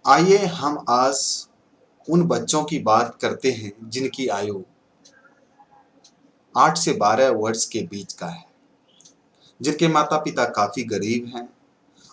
आइए हम आज उन बच्चों की बात करते हैं जिनकी आयु 8 से 12 वर्ष के बीच का है, जिनके माता पिता काफ़ी गरीब हैं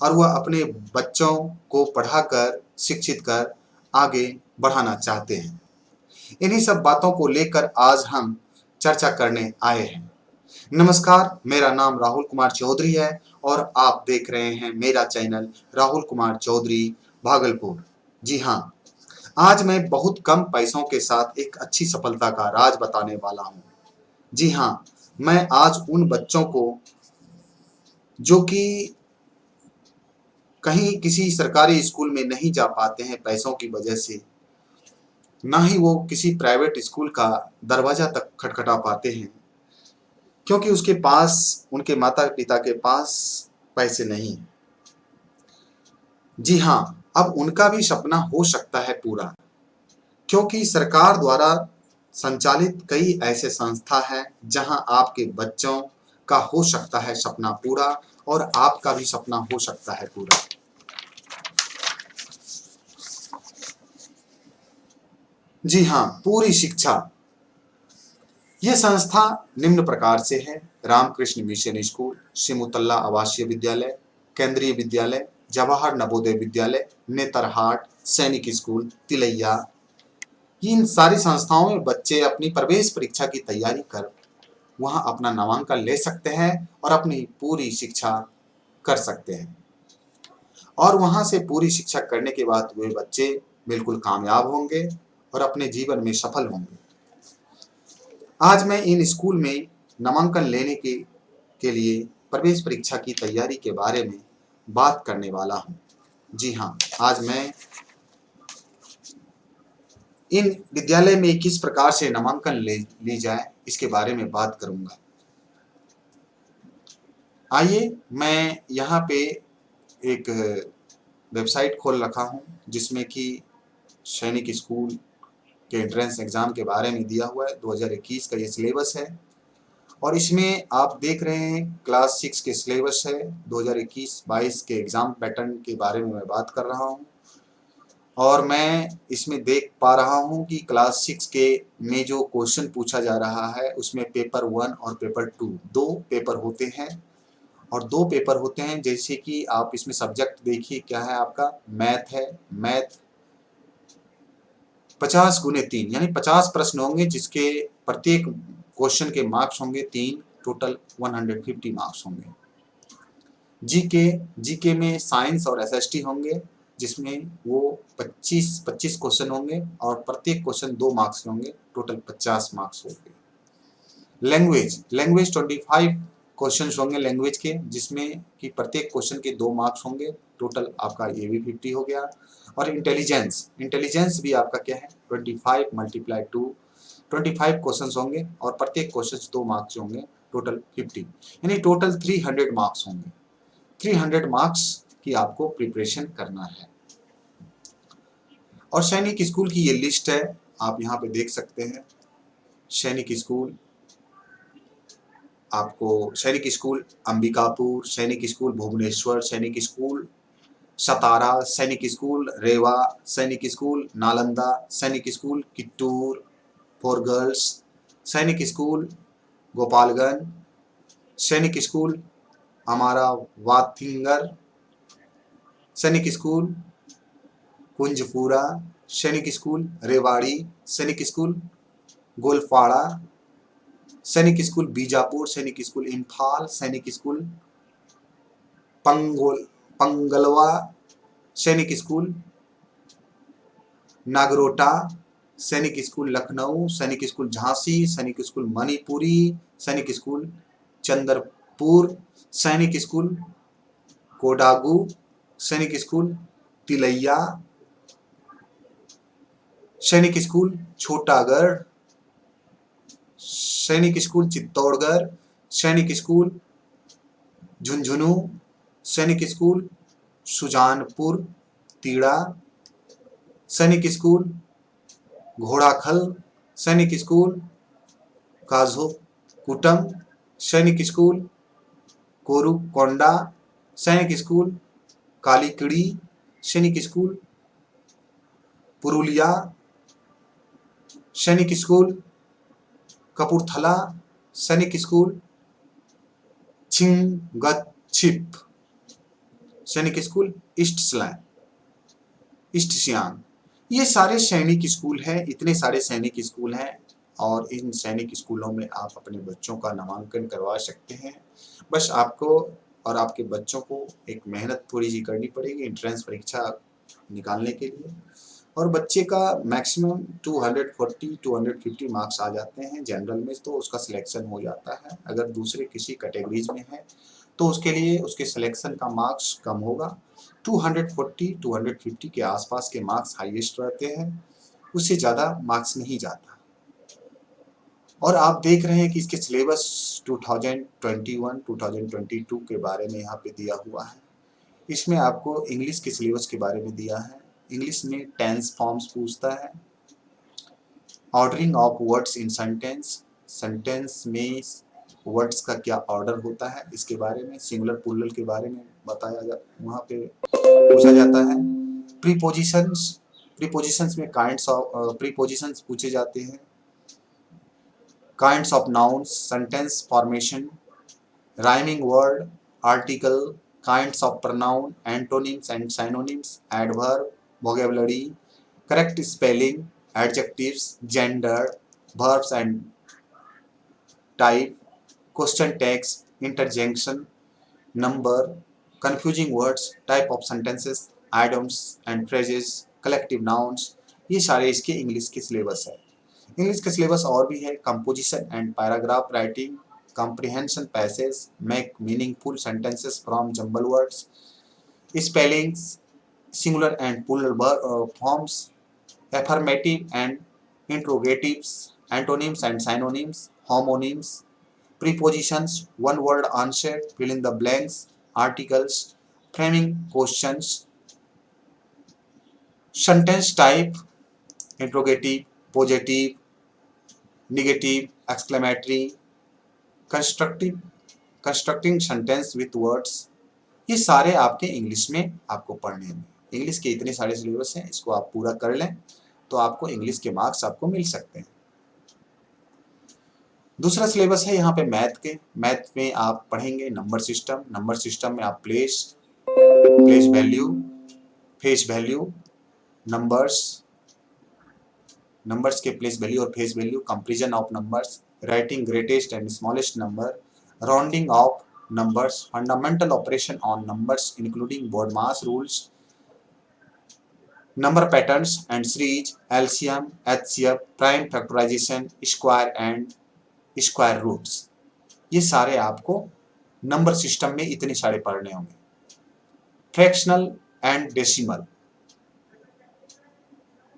और वह अपने बच्चों को पढ़ाकर शिक्षित कर आगे बढ़ाना चाहते हैं। इन्हीं सब बातों को लेकर आज हम चर्चा करने आए हैं। नमस्कार, मेरा नाम राहुल कुमार चौधरी है और आप देख रहे हैं मेरा चैनल राहुल कुमार चौधरी भागलपुर। जी हाँ, आज मैं बहुत कम पैसों के साथ एक अच्छी सफलता का राज बताने वाला हूँ। जी हाँ, मैं आज उन बच्चों को जो कि कहीं किसी सरकारी स्कूल में नहीं जा पाते हैं पैसों की वजह से, ना ही वो किसी प्राइवेट स्कूल का दरवाजा तक खटखटा पाते हैं, क्योंकि उसके पास उनके माता पिता के पास पैसे नहीं हैं। जी हाँ, अब उनका भी सपना हो सकता है पूरा, क्योंकि सरकार द्वारा संचालित कई ऐसे संस्था हैं जहां आपके बच्चों का हो सकता है सपना पूरा और आपका भी सपना हो सकता है पूरा। जी हाँ, पूरी शिक्षा। ये संस्था निम्न प्रकार से है: रामकृष्ण मिशन स्कूल, सिमुतल्ला आवासीय विद्यालय, केंद्रीय विद्यालय, जवाहर नवोदय विद्यालय, नेतरहाट, सैनिक स्कूल, तिलैया। इन सारी संस्थाओं में बच्चे अपनी प्रवेश परीक्षा की तैयारी कर वहां अपना नामांकन ले सकते हैं और अपनी पूरी शिक्षा कर सकते हैं। और वहां से पूरी शिक्षा करने के बाद वे बच्चे बिल्कुल कामयाब होंगे और अपने जीवन में सफल होंगे। आज मैं इन स्कूल में नामांकन लेने के लिए प्रवेश परीक्षा की तैयारी के बारे में बात करने वाला हूँ। जी हाँ, आज मैं इन विद्यालय में किस प्रकार से नामांकन ली जाए इसके बारे में बात करूंगा। आइए, मैं यहाँ पे एक वेबसाइट खोल रखा हूँ जिसमें कि सैनिक स्कूल के एंट्रेंस एग्ज़ाम के बारे में दिया हुआ है। 2021 का ये सिलेबस है और इसमें आप देख रहे हैं क्लास 6 के सिलेबस है। 2021-22 के एग्ज़ाम पैटर्न के बारे में मैं बात कर रहा हूँ और मैं इसमें देख पा रहा हूँ कि क्लास 6 के में जो क्वेश्चन पूछा जा रहा है उसमें पेपर 1 और पेपर 2 दो पेपर होते हैं। और दो पेपर होते हैं, जैसे कि आप इसमें सब्जेक्ट देखिए क्या है, आपका मैथ है। मैथ 50 गुने 3 यानी 50 प्रश्न होंगे, जिसके प्रत्येक क्वेश्चन के मार्क्स होंगे 3, टोटल 150 मार्क्स होंगे। जीके जीके में साइंस और एसएसटी होंगे, जिसमें वो 25 क्वेश्चन होंगे और प्रत्येक क्वेश्चन 2 मार्क्स के होंगे, टोटल 50 मार्क्स होंगे। लैंग्वेज 25 क्वेश्चन होंगे लैंग्वेज के, जिसमें कि प्रत्येक क्वेश्चन के 2 मार्क्स होंगे, टोटल आपका ये भी 50 हो गया। और इंटेलिजेंस भी आपका क्या है, 25 मल्टीप्लाई 2, 25 क्वेश्चन होंगे और प्रत्येक क्वेश्चन 2 मार्क्स होंगे, टोटल 50, यानी टोटल 300 मार्क्स होंगे। 300 मार्क्स की आपको प्रिपरेशन करना है। और सैनिक स्कूल की ये लिस्ट है, आप यहाँ पे देख सकते हैं। सैनिक स्कूल आपको सैनिक स्कूल अंबिकापुर, सैनिक स्कूल भुवनेश्वर, सैनिक स्कूल सतारा, सैनिक स्कूल रेवा, सैनिक स्कूल नालंदा, सैनिक स्कूल कित्तूर फॉर गर्ल्स, सैनिक स्कूल गोपालगंज, सैनिक स्कूल हमारा वाथिंगर, सैनिक स्कूल कुंजपुरा, सैनिक स्कूल रेवाड़ी, सैनिक स्कूल गोलपाड़ा, सैनिक स्कूल बीजापुर, सैनिक स्कूल इम्फाल, सैनिक स्कूल पंगलवा, सैनिक स्कूल नागरोटा, सैनिक स्कूल लखनऊ, सैनिक स्कूल झांसी, सैनिक स्कूल मणिपुरी, सैनिक स्कूल चंद्रपुर, सैनिक स्कूल कोडागू, सैनिक स्कूल तिलैया, सैनिक स्कूल छोटागढ़, सैनिक स्कूल चित्तौड़गढ़, सैनिक स्कूल झुंझुनू, सैनिक स्कूल सुजानपुर तीड़ा, सैनिक स्कूल घोड़ाखल, सैनिक स्कूल काझोकुटम, सैनिक स्कूल कोरुकोंडा, सैनिक स्कूल कालीकड़ी, सैनिक स्कूल पुरुलिया सैनिक स्कूल, कपूरथला सैनिक स्कूल, छिंगछिप सैनिक स्कूल, ईस्ट सियांग। ये सारे सैनिक स्कूल हैं, इतने सारे सैनिक स्कूल हैं और इन सैनिक स्कूलों में आप अपने बच्चों का नामांकन करवा सकते हैं। बस आपको और आपके बच्चों को एक मेहनत थोड़ी सी करनी पड़ेगी एंट्रेंस परीक्षा निकालने के लिए, और बच्चे का मैक्सिमम 240 250 मार्क्स आ जाते हैं जनरल में, तो उसका सिलेक्शन हो जाता है। अगर दूसरे किसी कैटेगरीज में है तो उसके लिए उसके सिलेक्शन का मार्क्स कम होगा। 240 250 के आसपास के मार्क्स हाईएस्ट रहते हैं, उससे ज़्यादा मार्क्स नहीं जाता। और आप देख रहे हैं कि इसके सिलेबस 2021 2022 के बारे में यहाँ पे दिया हुआ है। इसमें आपको इंग्लिश के सिलेबस के बारे में दिया है। इंग्लिश में टेंस फॉर्म्स पूछता है, ordering of words in sentence, sentence में वर्ड्स का क्या ऑर्डर होता है इसके बारे में, सिंगुलर प्लूरल के बारे में बताया वहाँ पे पूछा जाता है। प्रीपोजिशंस, प्रीपोजिशंस में काइंड्स ऑफ प्रीपोजिशंस पूछे जाते हैं, kinds of nouns, sentence formation, rhyming word, article, kinds of pronoun, antonyms and synonyms, adverb, vocabulary, correct spelling, adjectives, gender, verbs and type, question tags, interjection, number, confusing words, type of sentences, idioms and phrases, collective nouns, ये सारे इसके English के syllabus है। English के syllabus और भी है, composition and paragraph writing, comprehension passage, make meaningful sentences from jumble words, spellings, singular and plural forms, affirmative and interrogatives, antonyms and synonyms, homonyms, prepositions, one word answer, fill in the blanks, articles, framing questions, sentence type, interrogative, positive, negative, exclamatory, constructing sentence with words, ये सारे आपके English में आपको पढ़ने हैं। English के इतने सारे सिलेबस हैं, इसको आप पूरा कर लें तो आपको इंग्लिश के मार्क्स आपको मिल सकते हैं। दूसरा सिलेबस है यहाँ पे मैथ के। मैथ में आप पढ़ेंगे नंबर सिस्टम। नंबर सिस्टम में आप place value, face value, numbers के प्लेस वैल्यू और face value, comparison of numbers, writing greatest and smallest number, rounding off numbers, fundamental operation on numbers including BODMAS rules, number patterns and series, LCM, HCF, prime factorization, square and square roots, ये सारे आपको number system में इतने सारे पढ़ने होंगे। Fractional and decimal,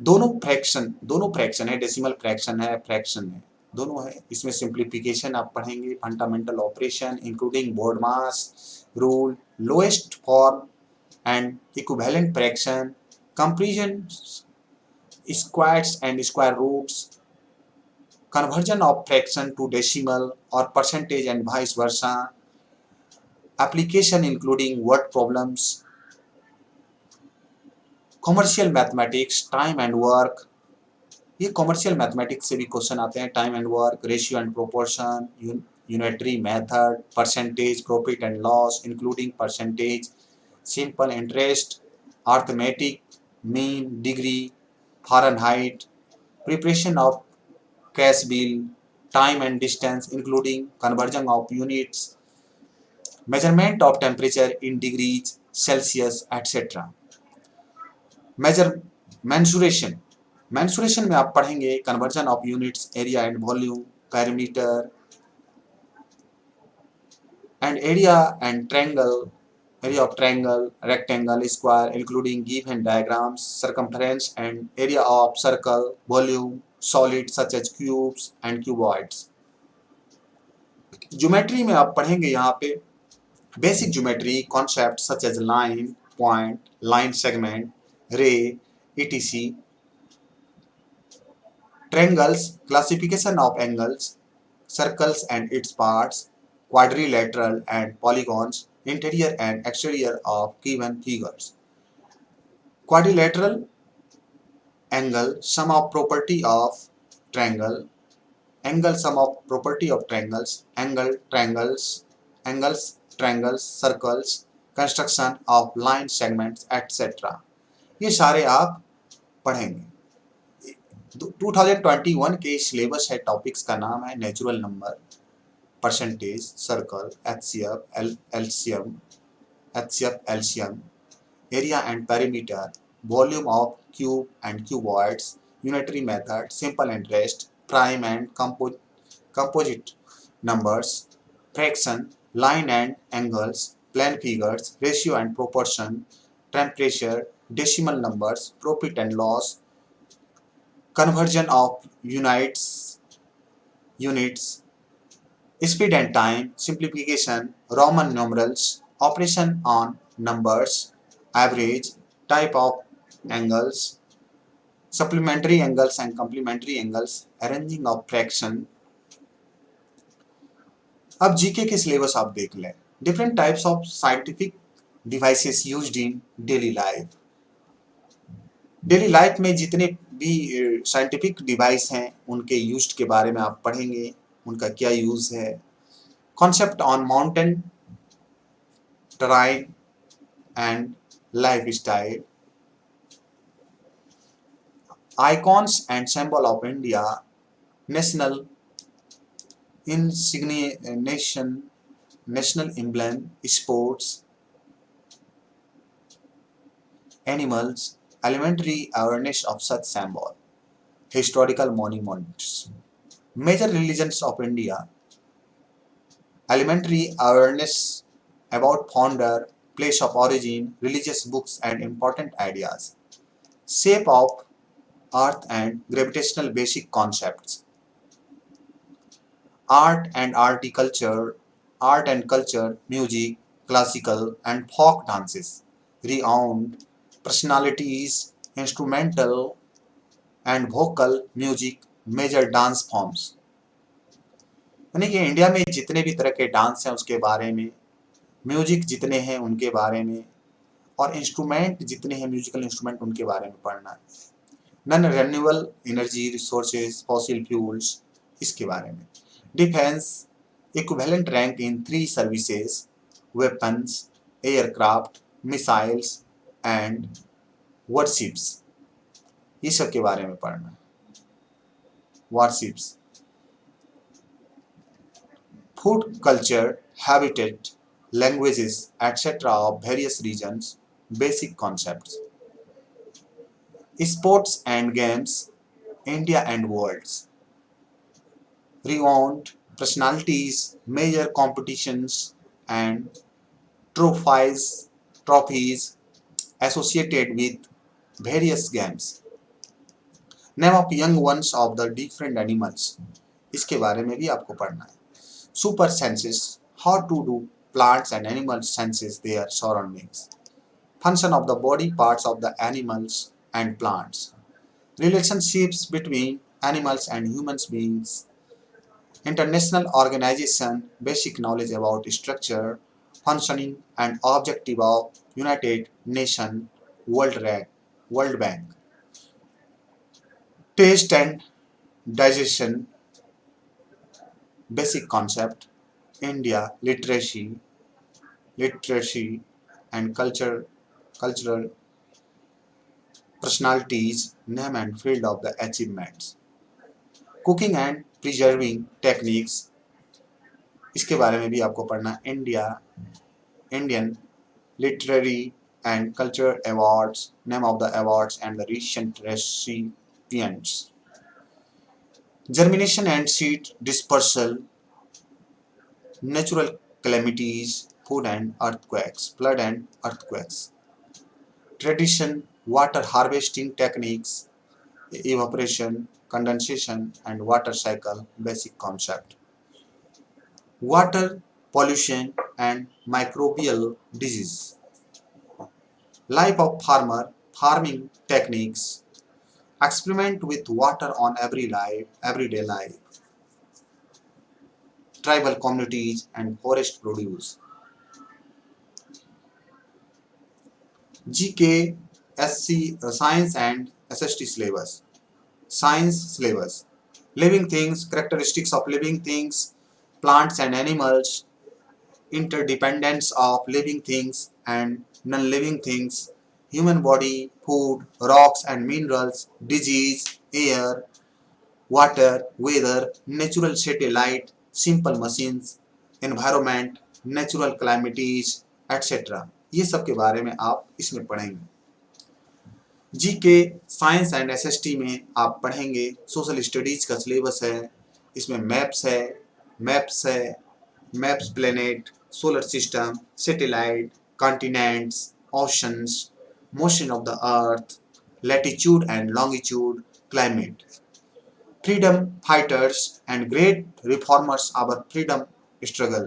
दोनों fraction है, डेसिमल फ्रैक्शन है, फ्रैक्शन है, दोनों है। इसमें सिंप्लीफिकेशन आप पढ़ेंगे, fundamental operation including BODMAS rule, lowest form and equivalent fraction, comparison, squares and square roots, conversion of fraction to decimal और percentage and vice versa, application including word problems, commercial mathematics, time and work, ये commercial mathematics से भी question आते हैं। Time and work, ratio and proportion, unitary method, percentage, profit and loss including percentage, simple interest, arithmetic, mean, degree, Fahrenheit, preparation of cash bill, time and distance including conversion of units, measurement of temperature in degrees Celsius etcetera. Mensuration में आप पढ़ेंगे conversion of units, area and volume, parameter and area and triangle, area of triangle, rectangle, square including given diagrams, circumference and area of circle, volume, solid such as cubes and cuboids. Geometry में आप पढ़ेंगे यहाँ पे basic geometry concept such as line, point, line segment, ray, etc. Triangles, classification of angles, circles and its parts, quadrilateral and polygons, interior and exterior of given figures. Quadrilateral angle sum of property of triangle, angle sum of property of triangles, angle triangles, angles triangles, circles, construction of line segments etc. ये सारे आप पढ़ेंगे। 2021 के syllabus है, topics का नाम है natural number, percentage, circle, HCF LCM, area and perimeter, volume of cube and cuboids, unitary method, simple and rest, prime and composite numbers, fraction, line and angles, plane figures, ratio and proportion, temperature, decimal numbers, profit and loss, conversion of units, speed and time, simplification, Roman numerals, operation on numbers, average, type of angles, supplementary angles and complementary angles, arranging of fraction। अब GK के syllabus आप देख लें। Different types of scientific devices used in daily life. Daily life में जितने भी scientific device हैं उनके यूज्ड के बारे में आप पढ़ेंगे, उनका क्या यूज है। Concept on mountain terrain and lifestyle, icons and symbol of India, national insignia, national emblem, sports, animals, elementary awareness of such symbol, historical monuments, major religions of India, elementary awareness about founder, place of origin, religious books and important ideas, shape of earth and gravitational basic concepts, art and culture, music, classical and folk dances, renowned personalities, instrumental and vocal music, major dance forms। यानी कि India में जितने भी तरह के dance हैं उसके बारे में, म्यूजिक जितने हैं उनके बारे में, और इंस्ट्रूमेंट जितने हैं म्यूजिकल इंस्ट्रूमेंट उनके बारे में पढ़ना है। Non renewable energy resources, fossil fuels, इसके बारे में। Defence, equivalent rank in 3 services, weapons, aircraft, missiles and warships, ये सब के बारे में पढ़ना है। Warships, food culture, habitat, languages etc. of various regions, basic concepts, sports and games, India and worlds, renowned personalities, major competitions and trophies associated with various games, name of young ones of the different animals, इसके बारे में भी आपको पढ़ना है। Super senses, how to do plants and animals senses their surroundings, function of the body parts of the animals and plants, relationships between animals and human beings, international organization, basic knowledge about structure, functioning and objective of United Nations, World Bank, taste and digestion, basic concept, India, literacy and cultural personalities, name and field of the achievements, cooking and preserving techniques, इसके बारे में भी आपको पढ़ना। Indian literary and cultural awards, name of the awards and the recent recipients, germination and seed dispersal, natural calamities, food and earthquakes, flood and earthquakes, tradition, water harvesting techniques, evaporation, condensation and water cycle, basic concept, water pollution and microbial disease, life of farmer, farming techniques, experiment with water on everyday life, tribal communities and forest produce, GK, SC, science and SST syllabus. Science syllabus. Living things, characteristics of living things, plants and animals, interdependence of living things and non-living things, human body, food, rocks and minerals, disease, air, water, weather, natural satellite, simple machines, environment, natural calamities, etc. ये सब के बारे में आप इसमें पढ़ेंगे। जी के science and SST में आप पढ़ेंगे सोशल स्टडीज का सिलेबस है, इसमें maps planet, solar system, satellite, continents, oceans, motion of the earth, latitude and longitude, climate, freedom fighters and great reformers our freedom struggle,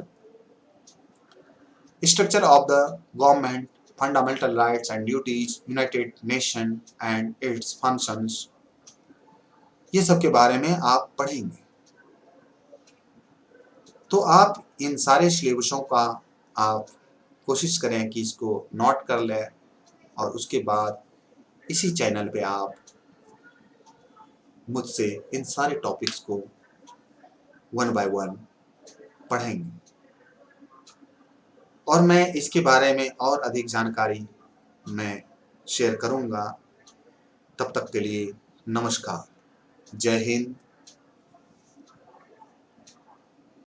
structure of the government, fundamental rights and duties, United Nations and its functions, ये सब के बारे में आप पढ़ेंगे। तो आप इन सारे सिलेबसों का आप कोशिश करें कि इसको नोट कर लें और उसके बाद इसी चैनल पे आप मुझसे इन सारे टॉपिक्स को 1 by 1 पढ़ेंगे और मैं इसके बारे में और अधिक जानकारी मैं शेयर करूंगा। तब तक के लिए नमस्कार, जय हिंद,